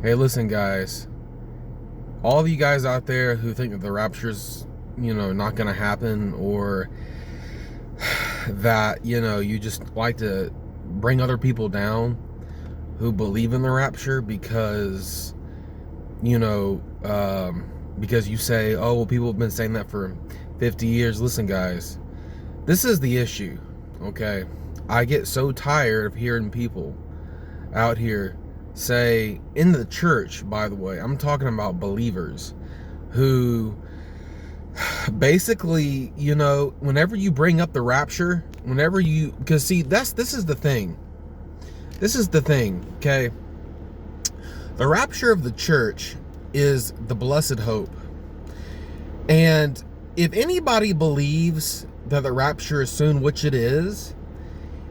Hey, listen, guys. All of you guys out there who think that the rapture's, not gonna happen, or that, you just like to bring other people down who believe in the rapture you know, because you say, oh, well, people have been saying that for 50 years. Listen, guys, this is the issue, okay? I get so tired of hearing people out here say, in the church, by the way, I'm talking about believers who basically, whenever you bring up the rapture, because see, this is the thing. This is the thing, okay? The rapture of the church is the blessed hope. And if anybody believes that the rapture is soon, which it is,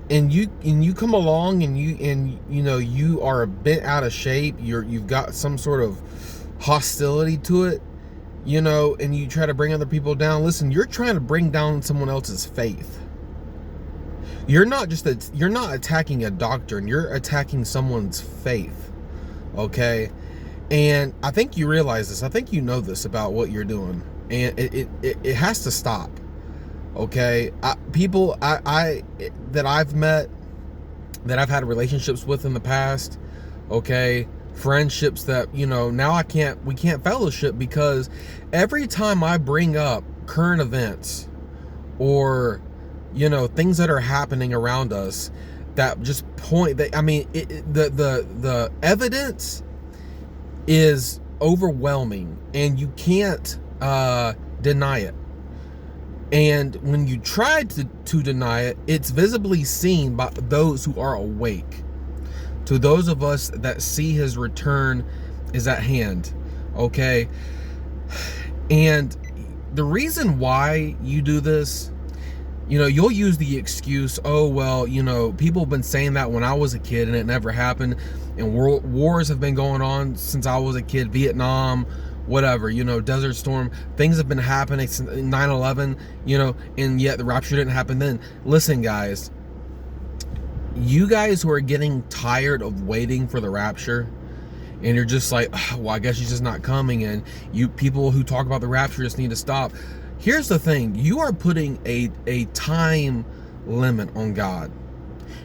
and you come along and you are a bit out of shape, you've got some sort of hostility to it, and you try to bring other people down. Listen, you're trying to bring down someone else's faith. You're not attacking a doctrine, you're attacking someone's faith. Okay? And I think you realize this. I think you know this about what you're doing. And it has to stop. Okay? People that I've met, that I've had relationships with in the past, okay, friendships that, now we can't fellowship because every time I bring up current events or, things that are happening around us that just point that, the evidence is overwhelming and you can't deny it. And when you try to deny it, it's visibly seen by those who are awake. To those of us that see his return is at hand, okay? And the reason why you do this, you'll use the excuse, oh, well, people have been saying that when I was a kid and it never happened. And world wars have been going on since I was a kid, Vietnam, whatever, Desert Storm, things have been happening since 9/11, and yet the rapture didn't happen then. Listen, guys, you guys who are getting tired of waiting for the rapture, and you're just like, oh, well, I guess she's just not coming, and you people who talk about the rapture just need to stop. Here's the thing. You are putting a time limit on God.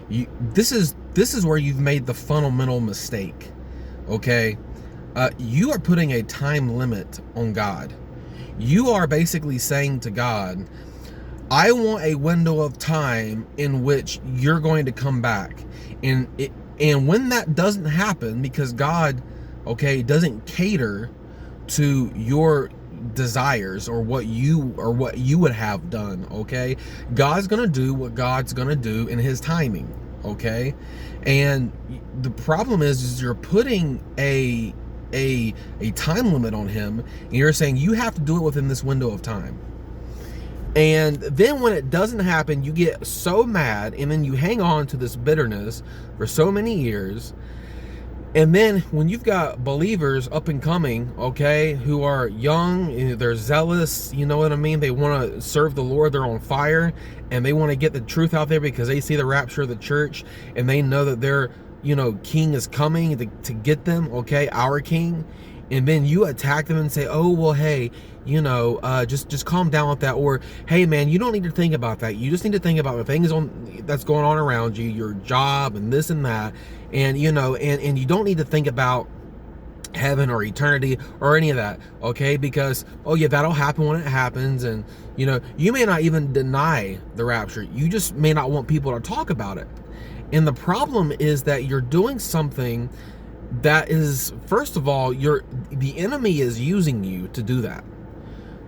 This is where you've made the fundamental mistake, okay? You are putting a time limit on God. You are basically saying to God, I want a window of time in which you're going to come back. And when that doesn't happen, because God, okay, doesn't cater to your desires or what you would have done, okay? God's gonna do what God's gonna do in his timing, okay? And the problem is you're putting a time limit on him, and you're saying you have to do it within this window of time. And then when it doesn't happen, you get so mad, and then you hang on to this bitterness for so many years. And then when you've got believers up and coming, okay, who are young, they're zealous, you know what I mean? They want to serve the Lord, they're on fire, and they want to get the truth out there because they see the rapture of the church, and they know that their, king is coming to get them, okay, our king. And then you attack them and say, oh, well, hey, just calm down with that. Or, hey, man, you don't need to think about that. You just need to think about the things that's going on around you, your job and this and that. And, and you don't need to think about heaven or eternity or any of that, okay? Because, oh, yeah, that'll happen when it happens. And, you may not even deny the rapture. You just may not want people to talk about it. And the problem is that you're doing something that is, first of all, the enemy is using you to do that,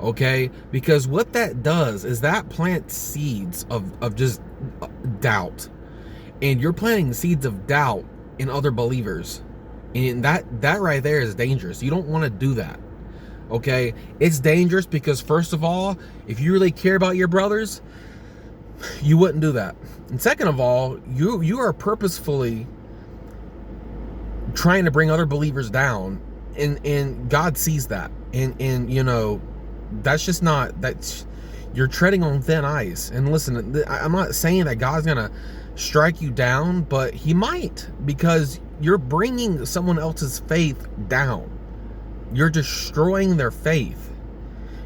okay? Because what that does is that plants seeds of just doubt, and you're planting seeds of doubt in other believers, and that right there is dangerous. You don't want to do that, okay? It's dangerous because, first of all, if you really care about your brothers, you wouldn't do that. And second of all, you are purposefully trying to bring other believers down, and God sees that, and that's just not, you're treading on thin ice. And listen, I'm not saying that God's gonna strike you down, but he might, because you're bringing someone else's faith down. You're destroying their faith.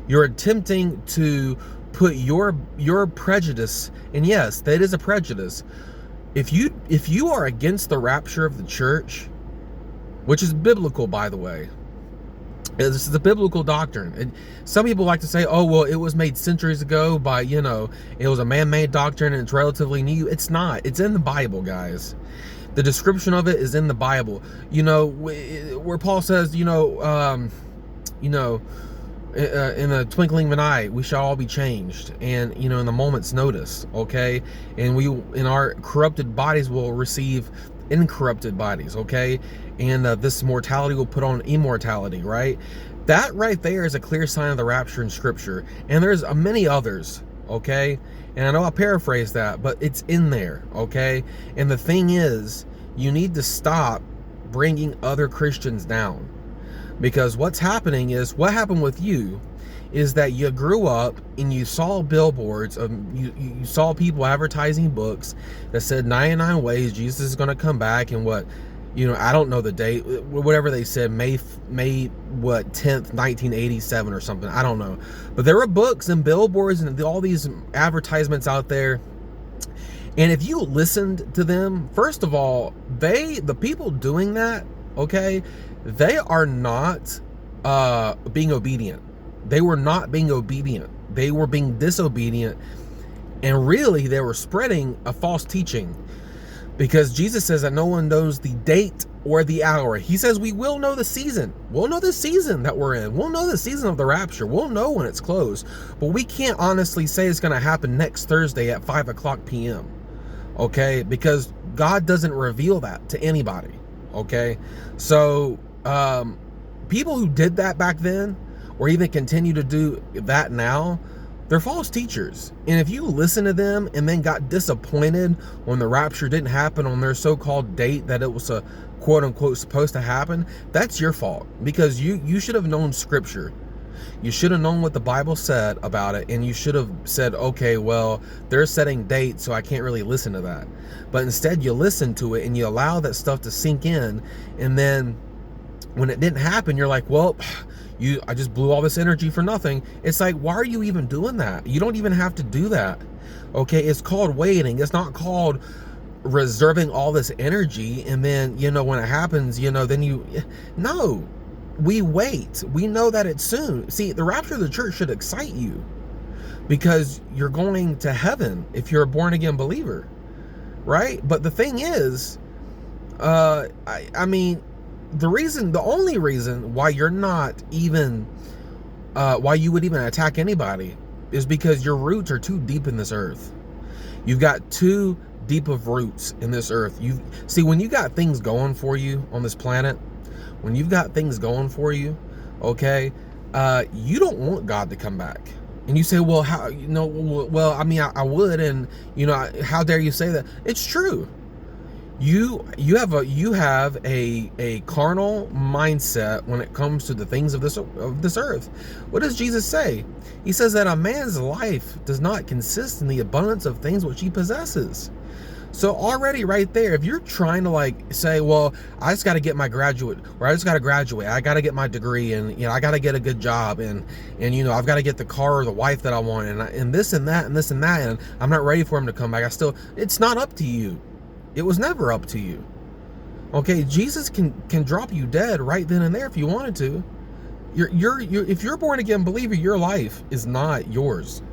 You're attempting to put your prejudice, and yes, that is a prejudice. If you are against the rapture of the church, which is biblical, by the way, this is a biblical doctrine. And some people like to say, oh, well, it was made centuries ago by, it was a man-made doctrine and it's relatively new. It's not. It's in the Bible, guys. The description of it is in the Bible. Where Paul says, in the twinkling of an eye, we shall all be changed. And, in the moment's notice, okay? And we, in our corrupted bodies, will receive incorrupted bodies, okay? And this mortality will put on immortality, right? That right there is a clear sign of the rapture in Scripture. And there's many others, okay? And I know I paraphrase that, but it's in there, okay? And the thing is, you need to stop bringing other Christians down. Because what's happening is, what happened with you is that you grew up and you saw billboards, you saw people advertising books that said 99 ways Jesus is going to come back, and I don't know the date, whatever they said, May 10th, 1987 or something, I don't know. But there were books and billboards and all these advertisements out there. And if you listened to them, first of all, the people doing that, okay, they are not being obedient. They were not being obedient. They were being disobedient. And really, they were spreading a false teaching. Because Jesus says that no one knows the date or the hour. He says we will know the season. We'll know the season that we're in. We'll know the season of the rapture. We'll know when it's closed. But we can't honestly say it's going to happen next Thursday at 5 o'clock p.m. Okay? Because God doesn't reveal that to anybody. Okay? So, people who did that back then, or even continue to do that now, they're false teachers. And if you listen to them and then got disappointed when the rapture didn't happen on their so-called date that it was a quote-unquote supposed to happen, that's your fault. Because you should have known Scripture. You should have known what the Bible said about it, and you should have said, okay, well, they're setting dates, so I can't really listen to that. But instead, you listen to it and you allow that stuff to sink in, and then when it didn't happen, you're like, well, I just blew all this energy for nothing. It's like, why are you even doing that? You don't even have to do that. Okay, it's called waiting. It's not called reserving all this energy, and then, when it happens, then no, we wait. We know that it's soon. See, the rapture of the church should excite you, because you're going to heaven if you're a born again believer, right? But the thing is, the only reason why you're not even, why you would even attack anybody is because your roots are too deep in this earth. You've got too deep of roots in this earth. See, when you got things going for you on this planet, when you've got things going for you, okay, you don't want God to come back. And you say, well, how, I would, and, how dare you say that? It's true. You have a carnal mindset when it comes to the things of this earth. What does Jesus say? He says that a man's life does not consist in the abundance of things which he possesses. So already right there, if you're trying to say, well, I just got to get my graduate, or I just got to graduate, I got to get my degree, and I got to get a good job, and I've got to get the car or the wife that I want, and this and that and this and that, and I'm not ready for him to come back. It's not up to you. It was never up to you. Okay, Jesus can drop you dead right then and there if you wanted to. If you're a born again believer, your life is not yours.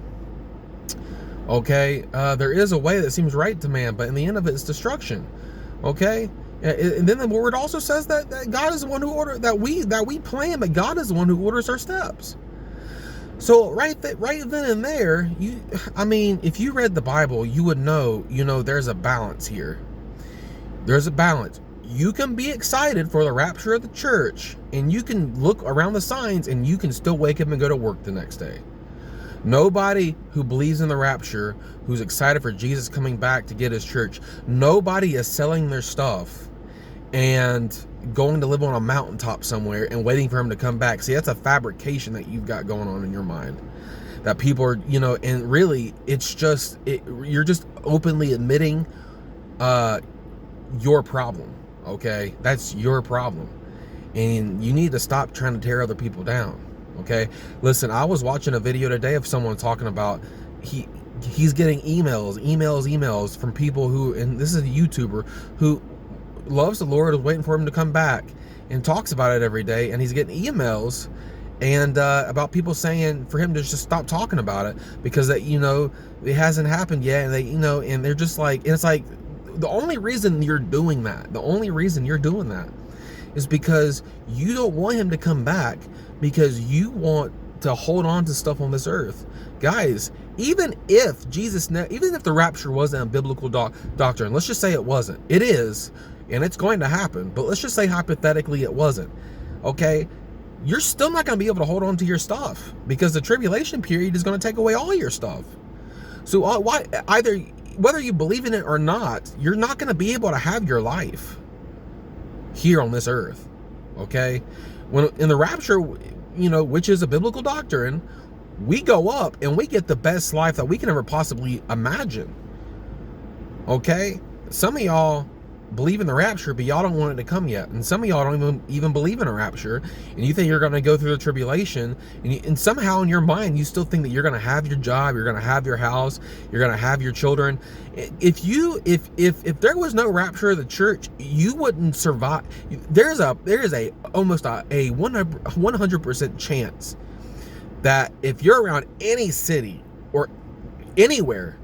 Okay, there is a way that seems right to man, but in the end of it, it's destruction. Okay, and then the word also says that God is the one who orders, that we plan, but God is the one who orders our steps. So right then and there, if you read the Bible, you would know, there's a balance here. There's a balance. You can be excited for the rapture of the church, and you can look around the signs, and you can still wake up and go to work the next day. Nobody who believes in the rapture, who's excited for Jesus coming back to get his church, nobody is selling their stuff and going to live on a mountaintop somewhere and waiting for him to come back. See, that's a fabrication that you've got going on in your mind. That people are, and really, you're just openly admitting your problem. Okay, that's your problem, and you need to stop trying to tear other people down. Okay, listen, I was watching a video today of someone talking about he's getting emails from people who, and this is a YouTuber who loves the Lord, is waiting for him to come back, and talks about it every day, and he's getting emails and about people saying for him to just stop talking about it because that, you know, it hasn't happened yet, and they, you know, and they're just like, and it's like, the only reason you're doing that is because you don't want him to come back, because you want to hold on to stuff on this earth. Guys, even if even if the rapture wasn't a biblical doctrine, let's just say it wasn't. It is, and it's going to happen, but let's just say hypothetically it wasn't. Okay, you're still not going to be able to hold on to your stuff, because the tribulation period is going to take away all your stuff. So whether you believe in it or not, you're not going to be able to have your life here on this earth. Okay, when in the rapture, you know, which is a biblical doctrine, we go up and we get the best life that we can ever possibly imagine. Okay, some of y'all believe in the rapture, but y'all don't want it to come yet, and some of y'all don't even believe in a rapture, and you think you're going to go through the tribulation, and somehow in your mind you still think that you're going to have your job, you're going to have your house, you're going to have your children. If there was no rapture of the church, you wouldn't survive. There is almost a 100% chance that if you're around any city or anywhere,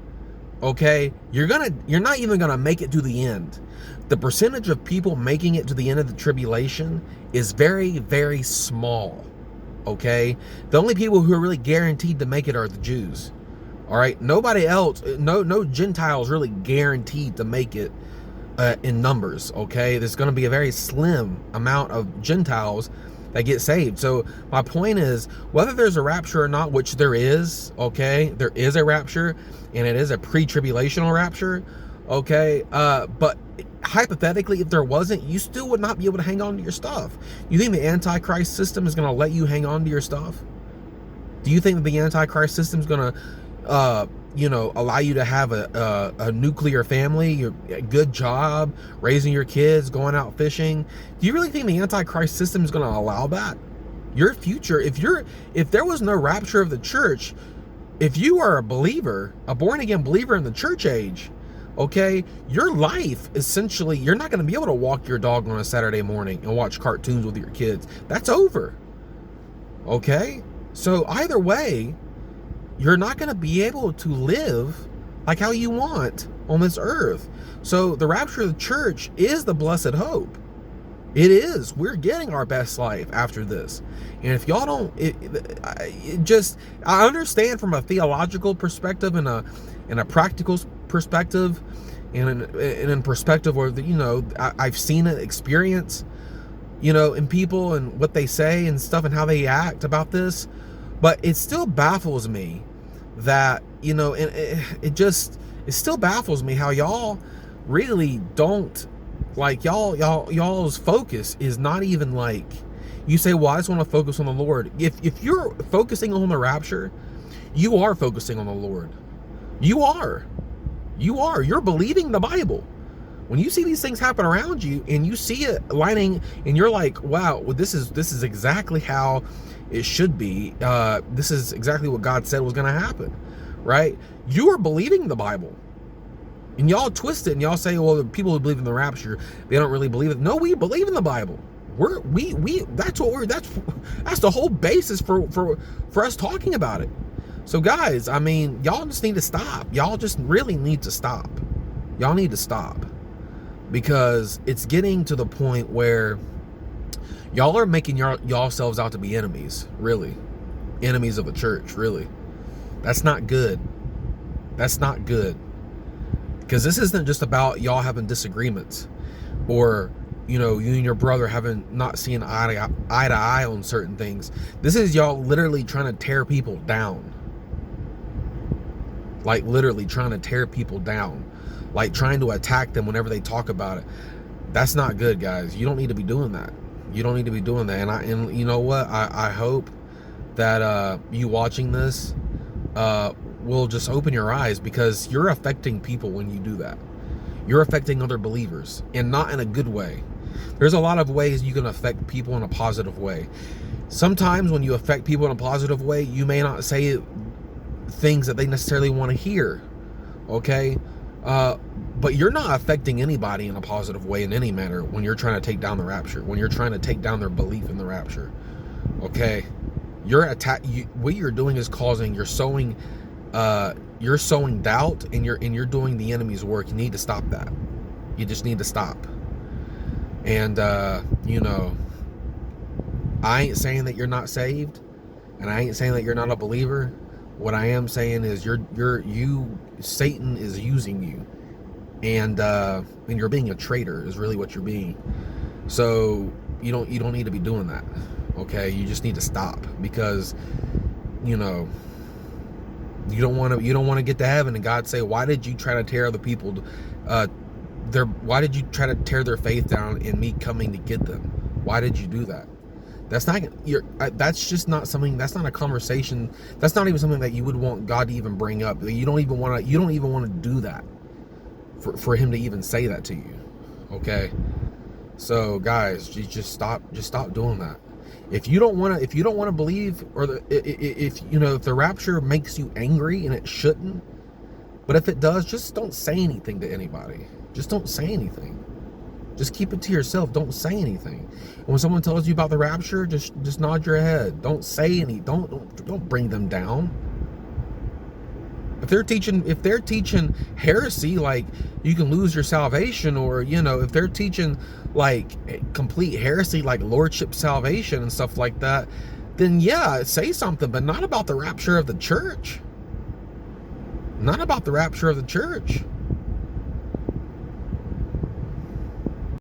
okay, you're not even gonna make it to the end. The percentage of people making it to the end of the tribulation is very, very small. Okay, the only people who are really guaranteed to make it are the Jews. All right, nobody else, no Gentiles really guaranteed to make it in numbers. Okay, there's going to be a very slim amount of Gentiles that get saved. So my point is, whether there's a rapture or not, which there is, okay, there is a rapture, and it is a pre-tribulational rapture, okay, but hypothetically, if there wasn't, you still would not be able to hang on to your stuff. You think the Antichrist system is going to let you hang on to your stuff? Do you think that the Antichrist system is going to allow you to have a nuclear family, a good job, raising your kids, going out fishing? Do you really think the Antichrist system is going to allow that? Your future, if there was no rapture of the church, if you are a believer, a born-again believer in the church age, okay, your life, essentially, you're not going to be able to walk your dog on a Saturday morning and watch cartoons with your kids. That's over. Okay? So either way, you're not going to be able to live like how you want on this earth. So the rapture of the church is the blessed hope. It is. We're getting our best life after this. And if y'all don't, I understand from a theological perspective and a practical perspective, and in perspective where, I've seen it, experience, in people and what they say and stuff and how they act about this. But it still baffles me that, it still baffles me how y'all really don't, like, y'all's focus is not even like, you say, well, I just want to focus on the Lord. If you're focusing on the rapture, you are focusing on the Lord. You're believing the Bible. When you see these things happen around you and you see it lining and you're like, wow, well, this is exactly how it should be. This is exactly what God said was going to happen, right? You are believing the Bible. And y'all twist it and y'all say, well, the people who believe in the rapture, they don't really believe it. No, we believe in the Bible. That's the whole basis for us talking about it. So guys, I mean, y'all just need to stop. Y'all just really need to stop. Y'all need to stop, because it's getting to the point where y'all are making yourselves out to be enemies, really. Enemies of the church, really. That's not good. That's not good. Because this isn't just about y'all having disagreements, or, you and your brother not seeing eye to eye on certain things. This is y'all literally trying to tear people down. Like, literally trying to tear people down. Like, trying to attack them whenever they talk about it. That's not good, guys. You don't need to be doing that. You don't need to be doing that. And you know what? I hope that you watching this will just open your eyes, because you're affecting people when you do that. You're affecting other believers, and not in a good way. There's a lot of ways you can affect people in a positive way. Sometimes when you affect people in a positive way, you may not say things that they necessarily want to hear, okay? But you're not affecting anybody in a positive way in any manner when you're trying to take down the rapture, when you're trying to take down their belief in the rapture, okay? What you're doing is you're sowing doubt, and you're doing the enemy's work. You need to stop that. You just need to stop. And I ain't saying that you're not saved, and I ain't saying that you're not a believer. What I am saying is Satan is using you, and you're being a traitor is really what you're being. So you don't need to be doing that. Okay, you just need to stop, because you don't want to get to heaven and God say, why did you try to tear other people why did you try to tear their faith down in me coming to get them? Why did you do that? That's just not something. That's not a conversation. That's not even something that you would want God to even bring up. You don't even want to do that for him to even say that to you. Okay, so guys, just stop doing that. If you don't want to believe, or if the rapture makes you angry, and it shouldn't, but if it does, just don't say anything to anybody. Just don't say anything. Just keep it to yourself. Don't say anything. And when someone tells you about the rapture, just nod your head. Don't say don't bring them down. If they're teaching heresy, like you can lose your salvation, or if they're teaching like complete heresy, like lordship salvation and stuff like that, then yeah, say something, but not about the rapture of the church. Not about the rapture of the church.